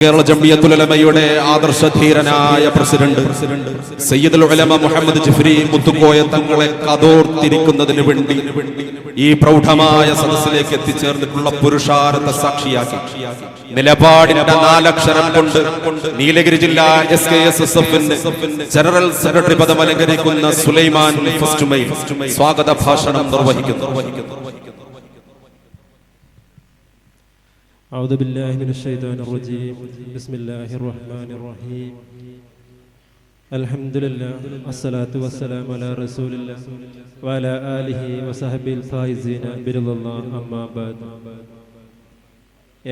Kerala Jamiyyathul ഉലമയുടെ ആദർശധീരനായ president സയ്യിദുൽ ഉലമ മുഹമ്മദ് ജിഫ്രി മുത്തുക്കോയ തങ്ങളെ കതോർത്തിരിക്കുന്നതിന് വേണ്ടി ഈ പ്രൗഢമായ സദസ്സിലേക്ക് എത്തിച്ചേർന്നിട്ടുള്ള പുരുഷാർത്ഥ സാക്ഷിയാക്കി നിലപാടിന്റെ 4 അക്ഷരം കൊണ്ട് നീലഗിരി ജില്ലാ SKSSF-ന്റെ ജനറൽ സെക്രട്ടറി പദം അലങ്കരിക്കുന്ന സുലൈമാൻ ഫസ്റ്റുമൈൽ സ്വാഗത ഭാഷണം നിർവഹിക്കുന്നു. أعوذ بالله من الشيطان الرجيم بسم الله الرحمن الرحيم الحمد لله والصلاة والسلام على رسول الله وعلى آله وصحبه الفائزين برضا الله أما بعد.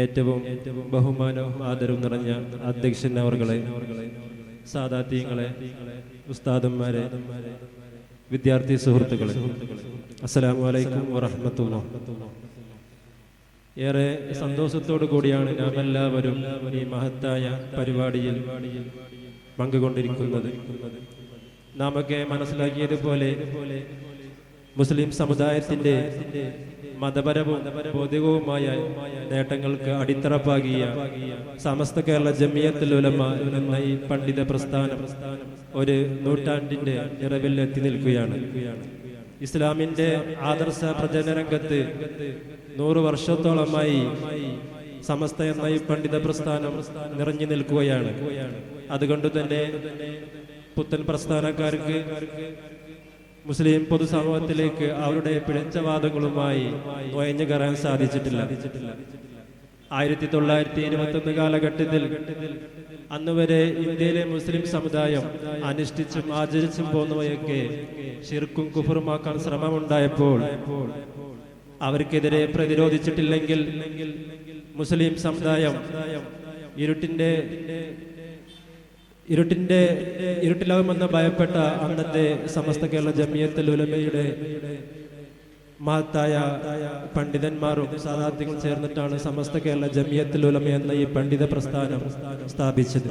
ഏറ്റവും ബഹുമാനവും ആദരവും നിറഞ്ഞ അധ്യക്ഷൻ അവർകളെ, സാദാത്യങ്ങളെ, ഉസ്താദന്മാരെ, വിദ്യാർത്ഥി സുഹൃത്തുക്കളെ, അസ്സലാമു അലൈക്കും വറഹ്മത്തുള്ളാഹി. ഏറെ സന്തോഷത്തോടു കൂടിയാണ് നാം എല്ലാവരും ഈ മഹത്തായ പരിപാടിയിൽ പങ്കുകൊണ്ടിരിക്കുന്നത്. നാമൊക്കെ മനസ്സിലാക്കിയതുപോലെ മുസ്ലിം സമുദായത്തിന്റെ മതപരവും ഭൗതികവുമായ നേട്ടങ്ങൾക്ക് അടിത്തറപ്പാകിയ സമസ്ത കേരള ജംഇയ്യത്തുൽ ഉലമ എന്ന ഈ പണ്ഡിത പ്രസ്ഥാനം ഒരു നൂറ്റാണ്ടിന്റെ നിറവിൽ എത്തി നിൽക്കുകയാണ്. ഇസ്ലാമിന്റെ ആദർശ പ്രചരണ രംഗത്ത് 100 വർഷത്തോളമായി സമസ്ത എന്ന ഈ പണ്ഡിത പ്രസ്ഥാനം നിറഞ്ഞു നിൽക്കുകയാണ്. അതുകൊണ്ട് തന്നെ പുത്തൻ പ്രസ്ഥാനക്കാർക്ക് മുസ്ലിം പൊതുസമൂഹത്തിലേക്ക് അവരുടെ പിഴച്ചവാദങ്ങളുമായി നുഴഞ്ഞു കയറാൻ സാധിച്ചിട്ടില്ല. 1921 കാലഘട്ടത്തിൽ അന്നുവരെ ഇന്ത്യയിലെ മുസ്ലിം സമുദായം അനുഷ്ഠിച്ചും ആചരിച്ചും പോന്നവയൊക്കെ ശിർക്കും കുഫറുമാക്കാൻ ശ്രമമുണ്ടായപ്പോൾ അവർക്കെതിരെ പ്രതിരോധിച്ചിട്ടില്ലെങ്കിൽ മുസ്ലിം സമുദായം ഇരുട്ടിലാകുമെന്ന് ഭയപ്പെട്ട അന്നത്തെ സമസ്ത കേരള ജംഇയ്യത്തുൽ ഉലമയുടെ മഹത്തായ പണ്ഡിതന്മാരും സാദാത്യങ്ങളും ചേർന്നിട്ടാണ് സമസ്ത കേരള ജംഇയ്യത്തുൽ ഉലമ എന്ന ഈ പണ്ഡിത പ്രസ്ഥാനം സ്ഥാപിച്ചത്.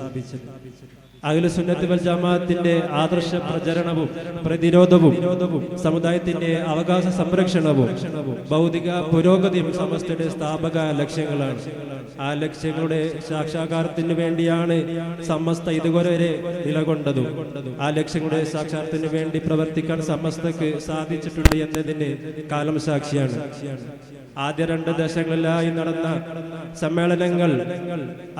അഹ്ലു സുന്നത്ത് വൽ ജമാഅത്തിന്റെ ആദർശ പ്രചരണവും പ്രതിരോധവും സമുദായത്തിന്റെ അവകാശ സംരക്ഷണവും ഭൗതിക പുരോഗതിയും സമസ്തയുടെ സ്ഥാപക ലക്ഷ്യങ്ങളാണ്. ആ ലക്ഷ്യങ്ങളുടെ സാക്ഷാത്കാരത്തിന് വേണ്ടിയാണ് സമസ്ത ഇതുവരെ നിലകൊണ്ടതും. ആ ലക്ഷ്യങ്ങളുടെ സാക്ഷാത്കാരത്തിന് വേണ്ടി പ്രവർത്തിക്കാൻ സമസ്തക്ക് സാധിച്ചിട്ടുണ്ട് എന്നതിന് കാലം സാക്ഷിയാണ്. ആദ്യ 2 ദശകങ്ങളിലായി നടന്ന സമ്മേളനങ്ങൾ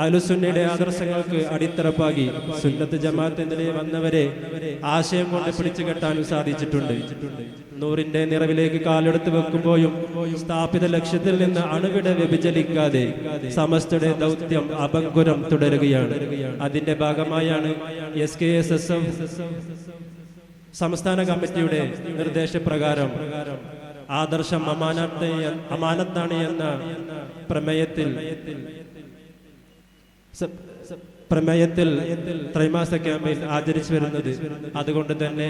അഹ്ലുസുന്നയുടെ ആദർശങ്ങൾക്ക് അടിത്തറപ്പാക്കി സുന്നത്ത് ജമാഅത്തിനെ വന്നവരെ ആശയം കൊണ്ട് പിടിച്ചു കെട്ടാനും സാധിച്ചിട്ടുണ്ട്. നൂറിന്റെ നിറവിലേക്ക് കാലെടുത്ത് വെക്കുമ്പോഴും സ്ഥാപിത ലക്ഷ്യത്തിൽ നിന്ന് അണുവിട വ്യഭിചലിക്കാതെ സമസ്തയുടെ ദൗത്യം അഭംഗുരം തുടരുകയാണ്. അതിന്റെ ഭാഗമായാണ് SKSSF സംസ്ഥാന കമ്മിറ്റിയുടെ നിർദ്ദേശപ്രകാരം ആദർശം അമാനത്താണ് എന്ന പ്രമേയത്തിൽ ത്രൈമാസ ക്യാമ്പയിൻ ആചരിച്ചു വരുന്നത്. അതുകൊണ്ട് തന്നെ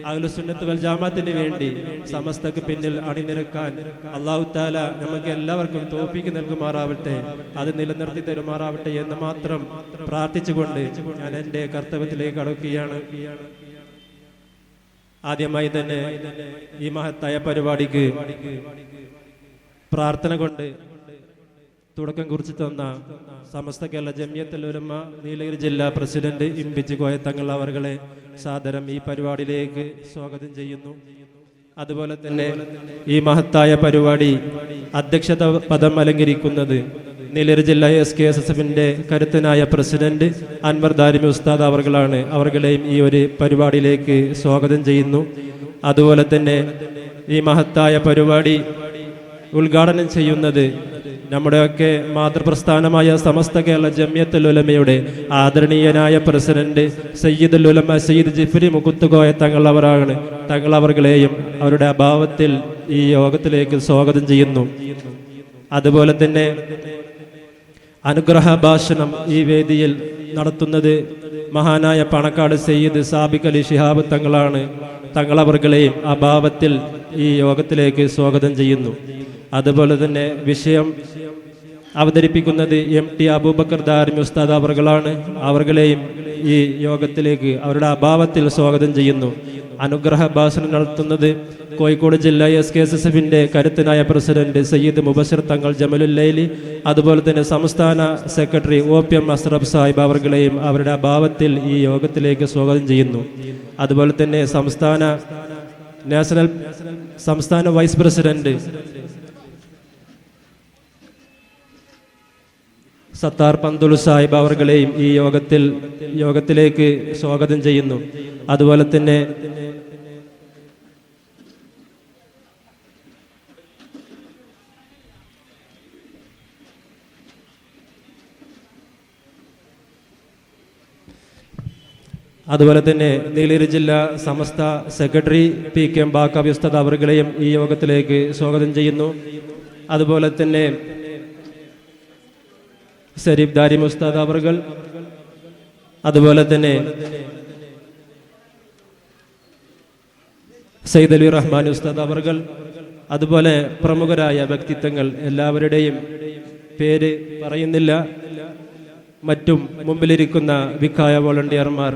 അഹ്ലു സുന്നത്ത് വൽ ജമാഅത്തിന് വേണ്ടി സമസ്തക്ക് പിന്നിൽ അണിനിരക്കാൻ അല്ലാഹു തആല നമുക്ക് എല്ലാവർക്കും തൗഫീഖ് നൽകുമാറാവട്ടെ, അത് നിലനിർത്തി തരുമാറാവട്ടെ എന്ന് മാത്രം പ്രാർത്ഥിച്ചുകൊണ്ട് ഞാൻ എൻ്റെ കർത്തവ്യത്തിലേക്ക് കടക്കുകയാണ്. ആദ്യമായി തന്നെ ഈ മഹത്തായ പരിപാടിക്ക് പ്രാർത്ഥന കൊണ്ട് തുടക്കം കുറിച്ച് തന്ന സമസ്ത കേരള ജംഇയ്യത്തുൽ ഉലമ നീലഗിരി ജില്ലാ പ്രസിഡന്റ് ഇംബിജി കോയ തങ്ങൾ അവർകളെ സാദരം ഈ പരിപാടിയിലേക്ക് സ്വാഗതം ചെയ്യുന്നു. അതുപോലെ തന്നെ ഈ മഹത്തായ പരിപാടി അധ്യക്ഷത പദം അലങ്കരിക്കുന്നത് നീലഗിരി ജില്ലാ SKSSF-ന്റെ കരുത്തനായ പ്രസിഡന്റ് അൻവർ ദാരിമി ഉസ്താദ് അവർകളാണ്. അവർകളെയും ഈ ഒരു പരിപാടിയിലേക്ക് സ്വാഗതം ചെയ്യുന്നു. അതുപോലെ തന്നെ ഈ മഹത്തായ പരിപാടി ഉദ്ഘാടനം ചെയ്യുന്നത് നമ്മുടെയൊക്കെ മാതൃപ്രസ്ഥാനമായ സമസ്ത കേരള ജംഇയ്യത്തുൽ ഉലമയുടെ ആദരണീയനായ പ്രസിഡന്റ് സയ്യിദുൽ ഉലമ സയ്യിദ് ജിഫ്രി മുത്തുക്കോയ തങ്ങളവരാണ്. തങ്ങളവർകളെയും അവരുടെ അഭാവത്തിൽ ഈ യോഗത്തിലേക്ക് സ്വാഗതം ചെയ്യുന്നു. അതുപോലെ തന്നെ അനുഗ്രഹ ഭാഷണം ഈ വേദിയിൽ നടത്തുന്നത് മഹാനായ പണക്കാട് സയ്യിദ് സാബിഖ് അലി ശിഹാബ് തങ്ങളാണ്. തങ്ങളവർകളെയും അഭാവത്തിൽ ഈ യോഗത്തിലേക്ക് സ്വാഗതം ചെയ്യുന്നു. അതുപോലെ തന്നെ വിഷയം അവതരിപ്പിക്കുന്നത് MT അബൂബക്കർ ദാരിമി ഉസ്താദ് അവർകളാണ്. അവർകളെയും ഈ യോഗത്തിലേക്ക് അവരുടെ അഭാവത്തിൽ സ്വാഗതം ചെയ്യുന്നു. അനുഗ്രഹ ഭാഷണം നടത്തുന്നത് കോഴിക്കോട് ജില്ലാ SKSSFന്റെ കരുത്തനായ പ്രസിഡന്റ് സയ്യിദ് മുബഷിർ തങ്ങൾ ജമലുല്ലൈലി, അതുപോലെ തന്നെ സംസ്ഥാന സെക്രട്ടറി OPM അസ്രഫ് സാഹിബ് അവർകളെയും അവരുടെ അഭാവത്തിൽ ഈ യോഗത്തിലേക്ക് സ്വാഗതം ചെയ്യുന്നു. അതുപോലെ തന്നെ സംസ്ഥാന വൈസ് പ്രസിഡന്റ് സത്താർ പന്തുളു സാഹിബ് അവർകളെയും ഈ യോഗത്തിലേക്ക് സ്വാഗതം ചെയ്യുന്നു. അതുപോലെ തന്നെ നീലഗിരി ജില്ലാ സമസ്ത സെക്രട്ടറി PK ബാക്കാബി ഉസ്താദ് അവർകളെയും ഈ യോഗത്തിലേക്ക് സ്വാഗതം ചെയ്യുന്നു. അതുപോലെ തന്നെ ശരീഫ് ദാരിം ഉസ്താദ് അവർകൾ, അതുപോലെ തന്നെ സയ്യിദ് അലി റഹ്മാൻ ഉസ്താദ് അവർകൾ, അതുപോലെ പ്രമുഖരായ വ്യക്തിത്വങ്ങൾ എല്ലാവരുടെയും പേര് പറയുന്നില്ല. മറ്റും മുമ്പിലിരിക്കുന്ന വിക്കായ വോളണ്ടിയർമാർ,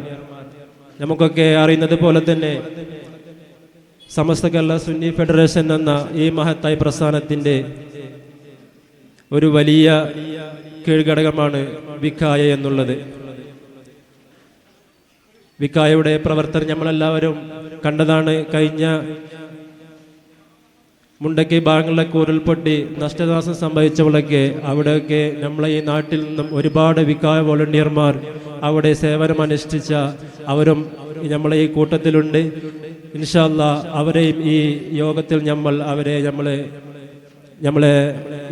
നമുക്കൊക്കെ അറിയുന്നത് പോലെ തന്നെ സമസ്ത കേരള സുന്നി ഫെഡറേഷൻ എന്ന ഈ മഹത്തായ പ്രസ്ഥാനത്തിൻ്റെ ഒരു വലിയ കീഴ്ഘടകമാണ് വിക്കായ എന്നുള്ളത്. വിക്കായയുടെ പ്രവർത്തനം നമ്മളെല്ലാവരും കണ്ടതാണ്. കഴിഞ്ഞ മുണ്ടക്കി ഭാഗങ്ങളിലൊക്കെ ഉരുൾപൊട്ടി നഷ്ടനാശം സംഭവിച്ചവളൊക്കെ അവിടെയൊക്കെ നമ്മളെ ഈ നാട്ടിൽ നിന്നും ഒരുപാട് വിക്കായ വോളണ്ടിയർമാർ അവിടെ സേവനമനുഷ്ഠിച്ച അവരും നമ്മളെ ഈ കൂട്ടത്തിലുണ്ട്. ഇൻഷാ അല്ലാഹ് അവരെയും ഈ യോഗത്തിൽ നമ്മളെ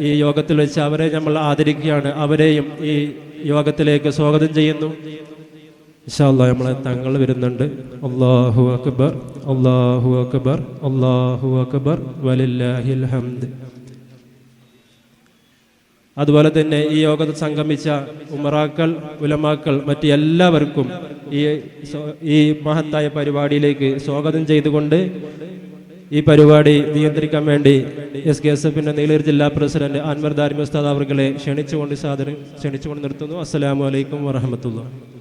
ഈ യോഗത്തിൽ വെച്ച് അവരെ നമ്മൾ ആദരിക്കുകയാണ്. അവരെയും ഈ യോഗത്തിലേക്ക് സ്വാഗതം ചെയ്യുന്നു. ഇൻഷാ അല്ലാഹ് നമ്മളെ തങ്ങൾ വരുന്നുണ്ട്. അല്ലാഹു അക്ബർ, അല്ലാഹു അക്ബർ, അല്ലാഹു അക്ബർ വലില്ലാഹിൽ ഹംദ്. അതുപോലെ തന്നെ ഈ യോഗത്തിൽ സംഗമിച്ച ഉമറാക്കൾ, ഉലമാക്കൾ, മറ്റ് എല്ലാവർക്കും ഈ മഹത്തായ പരിപാടിയിലേക്ക് സ്വാഗതം ചെയ്തുകൊണ്ട് ഈ പരിപാടി നിയന്ത്രിക്കാൻ വേണ്ടി SKSFന്റെ നീലഗിരി ജില്ലാ പ്രസിഡന്റ് അൻവർ ദാരിമി ഉസ്താദ് അവർകളെ ക്ഷണിച്ചുകൊണ്ട് നിർത്തുന്നു. അസ്സലാമു അലൈക്കും വറഹ്മത്തുള്ളാഹി.